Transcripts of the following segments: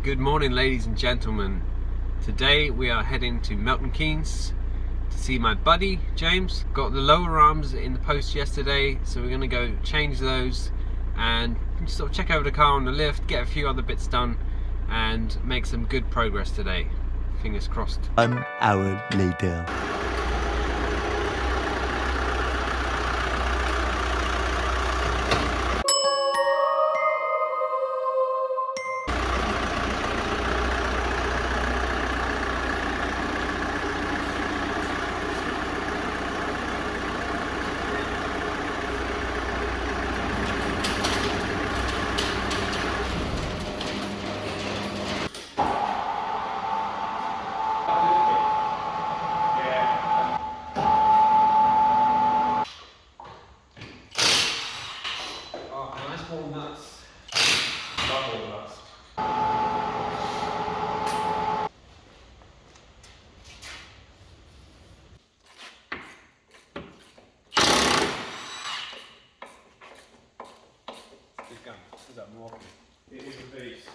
Good morning, ladies and gentlemen. Today we are heading to Milton Keynes to see my buddy James. Got the lower arms in the post yesterday, so we're going to go change those and sort of check over the car on the lift, get a few other bits done and make some good progress today. Fingers crossed. 1 hour later. Is that more? It is a beast.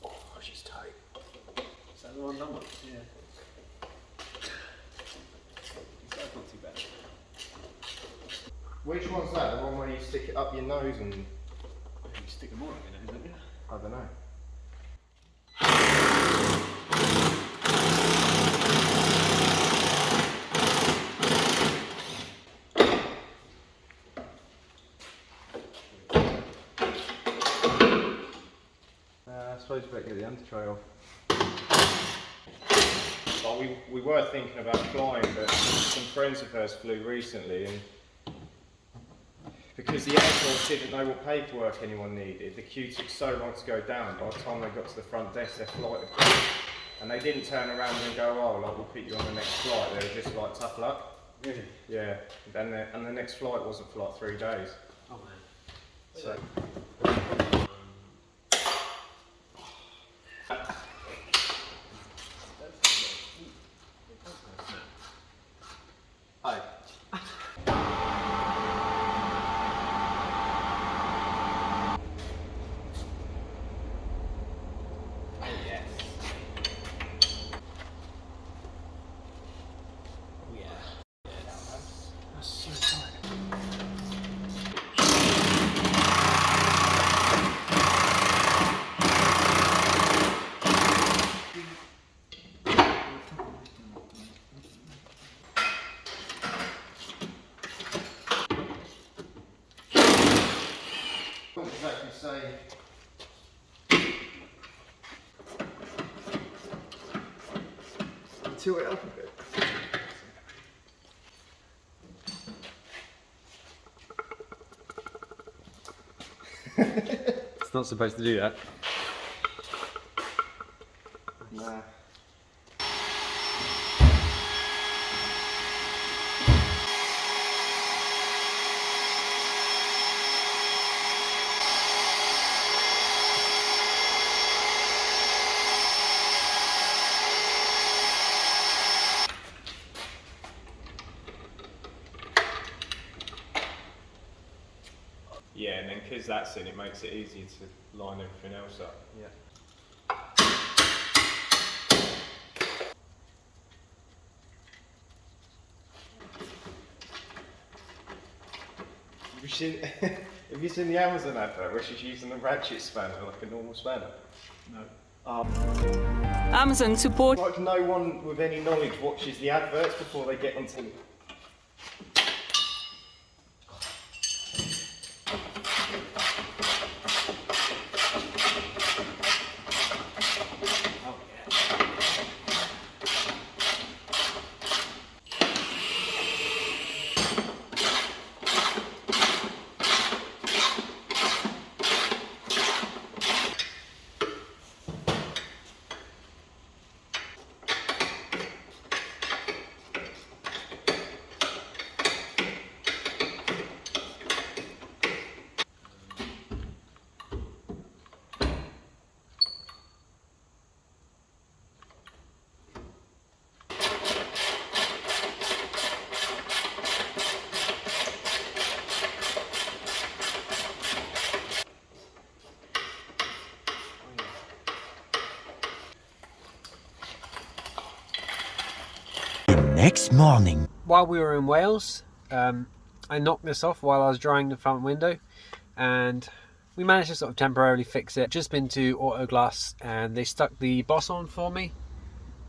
Oh, she's tight. Is that the wrong number? Yeah. That's not too bad. Which one's that? The one where you stick it up your nose and... You stick them all up in it, isn't it? I don't know. I suppose we better get the undertrail. Well, we were thinking about flying, but some friends of hers flew recently, and because the airport didn't know what paperwork anyone needed, the queue took so long to go down. By the time they got to the front desk, their flight had gone, and they didn't turn around and go, "Oh, like we'll put you on the next flight." They were just like, "Tough luck." Really? Yeah, and the next flight wasn't for like 3 days. Oh man. So. Hi. Oh yes. Oh yeah. Yes. That's so tight. I wouldn't exactly say. Tilt it up a bit. It's not supposed to do that. Nah. Yeah, and then because that's in, it makes it easier to line everything else up. Yeah. Have you seen the Amazon advert where she's using the ratchet spanner like a normal spanner? No. Amazon support. Like no one with any knowledge watches the adverts before they get onto. next morning. While we were in Wales, I knocked this off while I was drying the front window, and we managed to sort of temporarily fix it. Just been to Auto Glass and they stuck the boss on for me,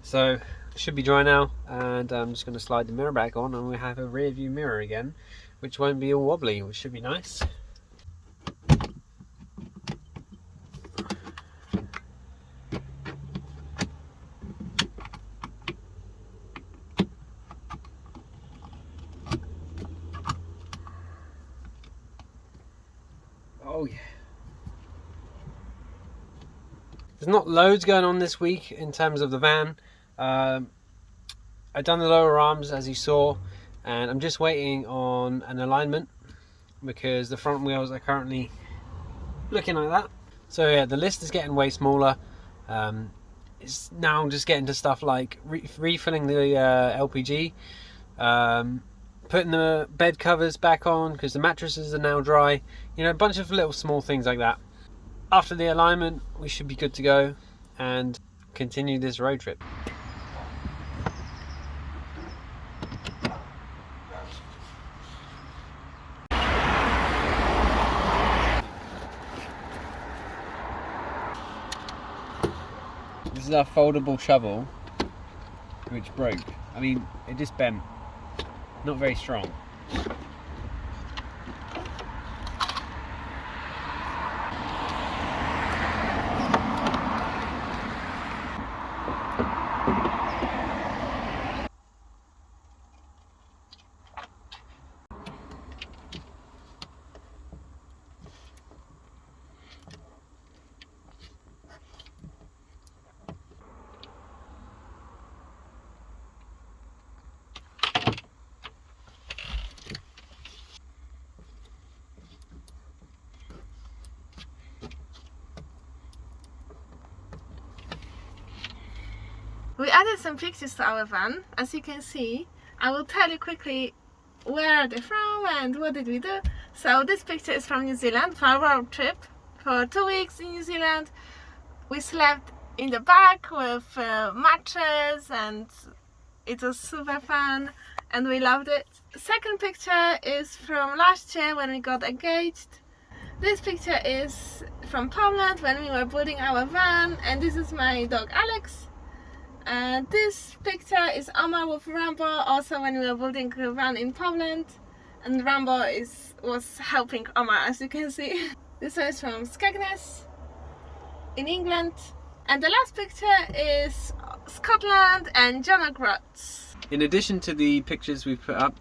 so it should be dry now, and I'm just going to slide the mirror back on and we have a rear view mirror again, which won't be all wobbly, which should be nice. Oh yeah. There's not loads going on this week in terms of the van. I've done the lower arms as you saw, and I'm just waiting on an alignment because the front wheels are currently looking like that. So yeah, the list is getting way smaller. It's now just getting to stuff like refilling the LPG, putting the bed covers back on because the mattresses are now dry, you know, a bunch of little small things like that. After the alignment we should be good to go and continue this road trip. This is our foldable shovel, which broke. I mean, it just bent. Not very strong. We added some pictures to our van, as you can see. I will tell you quickly where are they from and what did we do. So this picture is from New Zealand, for our road trip. For 2 weeks in New Zealand, we slept in the back with mattress and it was super fun and we loved it. Second picture is from last year when we got engaged. This picture is from Poland when we were building our van, and this is my dog Alex. This picture is Omar with Rambo, also when we were building a van in Poland, and Rambo was helping Omar, as you can see. This one is from Skegness in England, and the last picture is Scotland and John O'Groats. In addition to the pictures we've put up,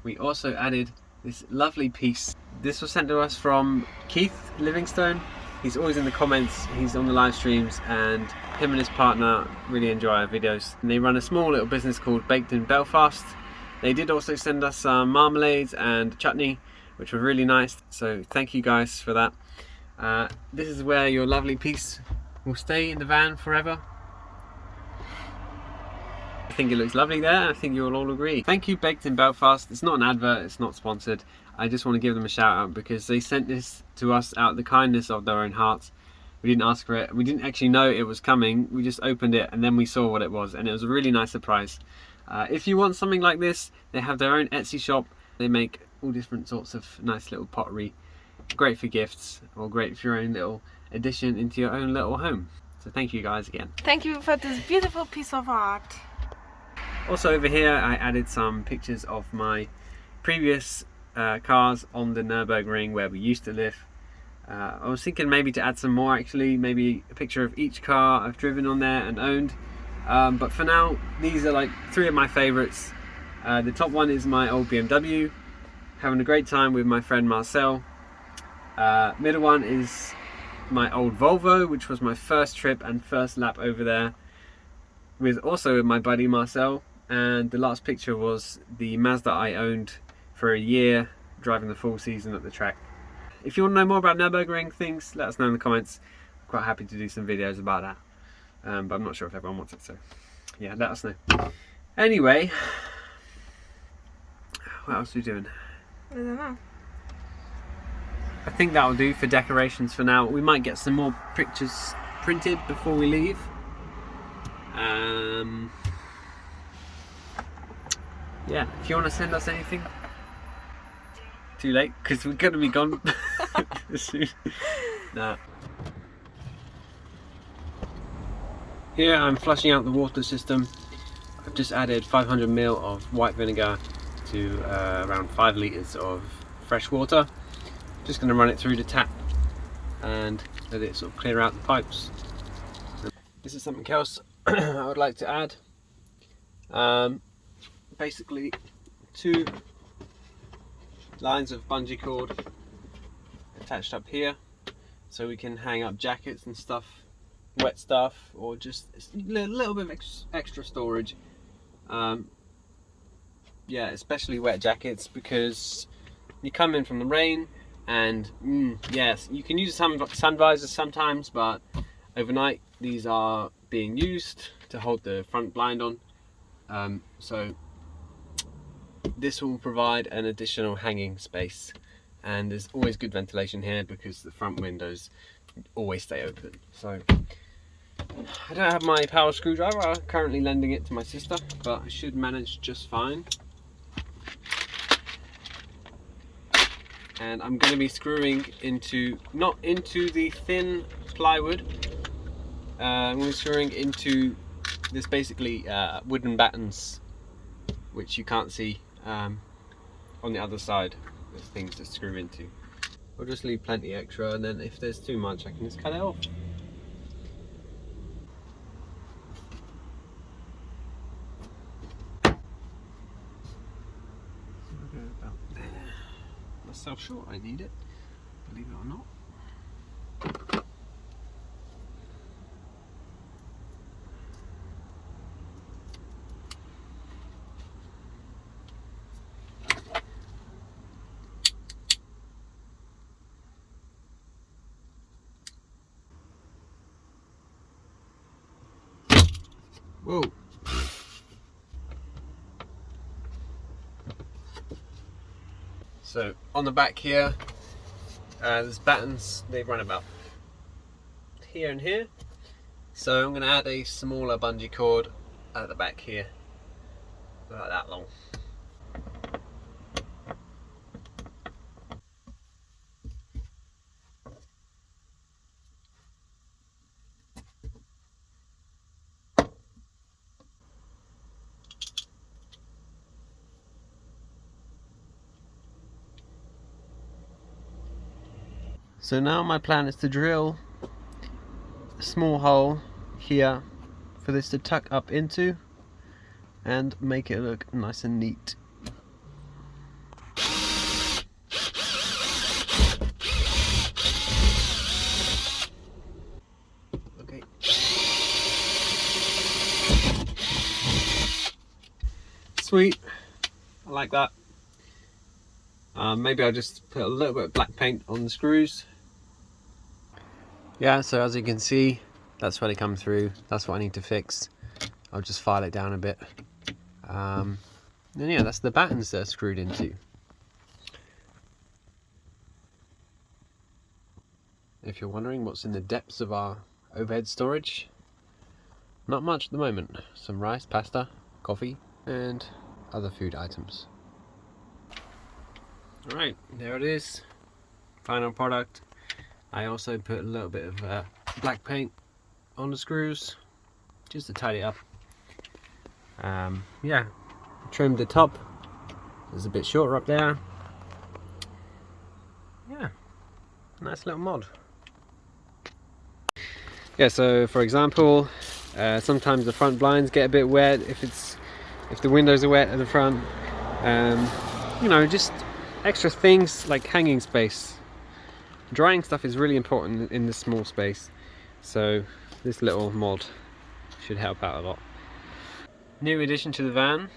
we also added this lovely piece. This was sent to us from Keith Livingstone. He's always in the comments, he's on the live streams, and him and his partner really enjoy our videos. And they run a small little business called Baked in Belfast. They did also send us some marmalades and chutney, which were really nice, so thank you guys for that. This is where your lovely piece will stay in the van forever. I think it looks lovely there. I think you'll all agree. Thank you, Baked in Belfast. It's not an advert, it's not sponsored. I just want to give them a shout out because they sent this to us out of the kindness of their own hearts. We didn't ask for it. We didn't actually know it was coming. We just opened it and then we saw what it was, and it was a really nice surprise. If you want something like this, they have their own Etsy shop. They make all different sorts of nice little pottery. Great for gifts, or great for your own little addition into your own little home. So thank you guys again. Thank you for this beautiful piece of art. Also over here I added some pictures of my previous cars on the Nürburgring where we used to live. I was thinking maybe to add some more actually, maybe a picture of each car I've driven on there and owned. But for now, these are like 3 of my favourites. The top one is my old BMW, having a great time with my friend Marcel. Middle one is my old Volvo, which was my first trip and first lap over there with also my buddy Marcel. And the last picture was the Mazda I owned for a year, driving the full season at the track. If you want to know more about Nürburgring things, let us know in the comments. I'm quite happy to do some videos about that. But I'm not sure if everyone wants it, so yeah, let us know. Anyway, what else are we doing? I don't know. I think that'll do for decorations for now. We might get some more pictures printed before we leave. yeah, if you want to send us anything, too late because we're gonna be gone soon. Nah. Here I'm flushing out the water system. I've just added 500 ml of white vinegar to around 5 litres of fresh water. Just going to run it through the tap and let it sort of clear out the pipes. This is something else I would like to add. Basically 2 lines of bungee cord attached up here so we can hang up jackets and stuff, wet stuff, or just a little bit of extra storage. Yeah, especially wet jackets, because you come in from the rain and yes, you can use some sun visors sometimes, but overnight these are being used to hold the front blind on, so this will provide an additional hanging space, and there's always good ventilation here because the front windows always stay open. So I don't have my power screwdriver, I'm currently lending it to my sister, but I should manage just fine. And I'm going to be screwing into, not into the thin plywood, I'm going to be screwing into this basically wooden battens, which you can't see on the other side. There's things to screw into. I'll just leave plenty extra, and then if there's too much I can just cut it off. About there. Myself sure I need it, believe it or not. Whoa. So on the back here, there's battens, they run about here and here. So I'm going to add a smaller bungee cord at the back here, about that long. So now my plan is to drill a small hole here for this to tuck up into and make it look nice and neat. Okay. Sweet, I like that. Maybe I'll just put a little bit of black paint on the screws. Yeah, so as you can see, that's where they come through. That's what I need to fix. I'll just file it down a bit. And yeah, that's the battens they're screwed into. If you're wondering what's in the depths of our overhead storage, not much at the moment. Some rice, pasta, coffee, and other food items. Alright, there it is. Final product. I also put a little bit of black paint on the screws just to tidy it up. Yeah, trimmed the top. It's a bit shorter up there. Yeah, nice little mod. Yeah, so for example, sometimes the front blinds get a bit wet if the windows are wet at the front. You know, just extra things like hanging space. Drying stuff is really important in this small space, so this little mod should help out a lot. New addition to the van,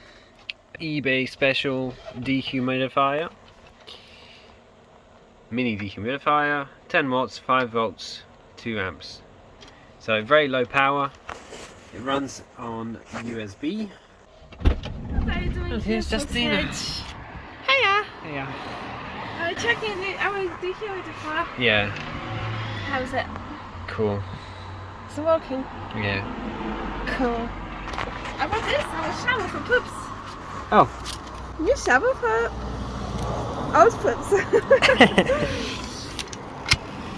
eBay special dehumidifier. Mini dehumidifier, 10 watts, 5 volts, 2 amps. So very low power. It runs on USB. What are you doing? And here's Justina. Hiya! Yeah. Are you checking our dehumidifier? Yeah. How's it? Cool. Is it working? Yeah. Cool. I bought this on a shower for poops. Oh. New shovel for old flips.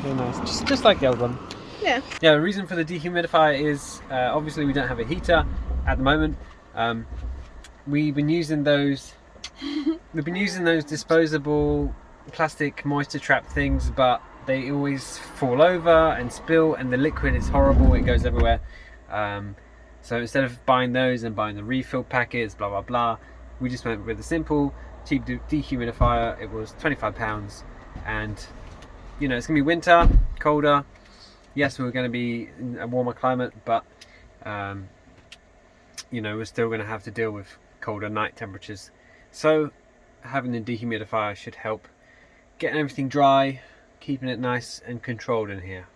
Very nice, just like the old one. Yeah. Yeah, the reason for the dehumidifier is obviously we don't have a heater at the moment. We've been using those disposable plastic moisture trap things, but they always fall over and spill, and the liquid is horrible, it goes everywhere. So instead of buying those and buying the refill packets, blah blah blah, we just went with a simple cheap dehumidifier. It was £25, and you know, it's gonna be winter, colder. Yes, we're going to be in a warmer climate, but you know, we're still going to have to deal with colder night temperatures. So having the dehumidifier should help getting everything dry, keeping it nice and controlled in here.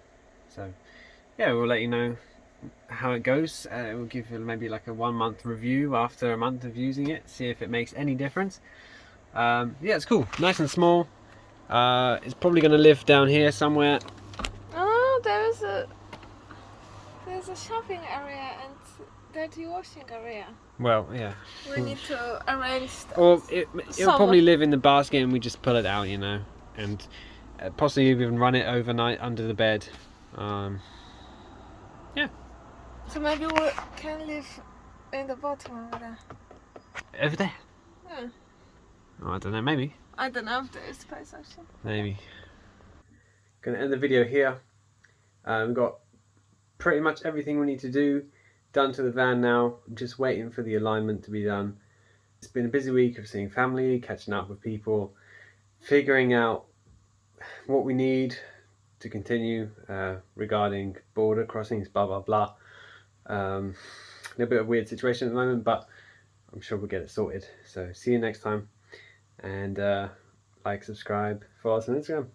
So yeah, we'll let you know how it goes. We'll give you maybe like a 1 month review after a month of using it, see if it makes any difference. Yeah, it's cool, nice and small. It's probably going to live down here somewhere. Oh, there's a shopping area and dirty washing area. Well, yeah. We need to arrange stuff. Or it'll probably live in the basket and we just pull it out, you know, and possibly even run it overnight under the bed. Yeah. So maybe we can live in the bottom over there. Over there? Yeah. Oh, I don't know, maybe. I don't know if there is space actually. Maybe. Gonna end the video here. We've got pretty much everything we need to do done to the van now. I'm just waiting for the alignment to be done. It's been a busy week of seeing family, catching up with people, figuring out what we need to continue regarding border crossings, blah blah blah. A little bit of a weird situation at the moment, but I'm sure we'll get it sorted. So see you next time, and like, subscribe, follow us on Instagram.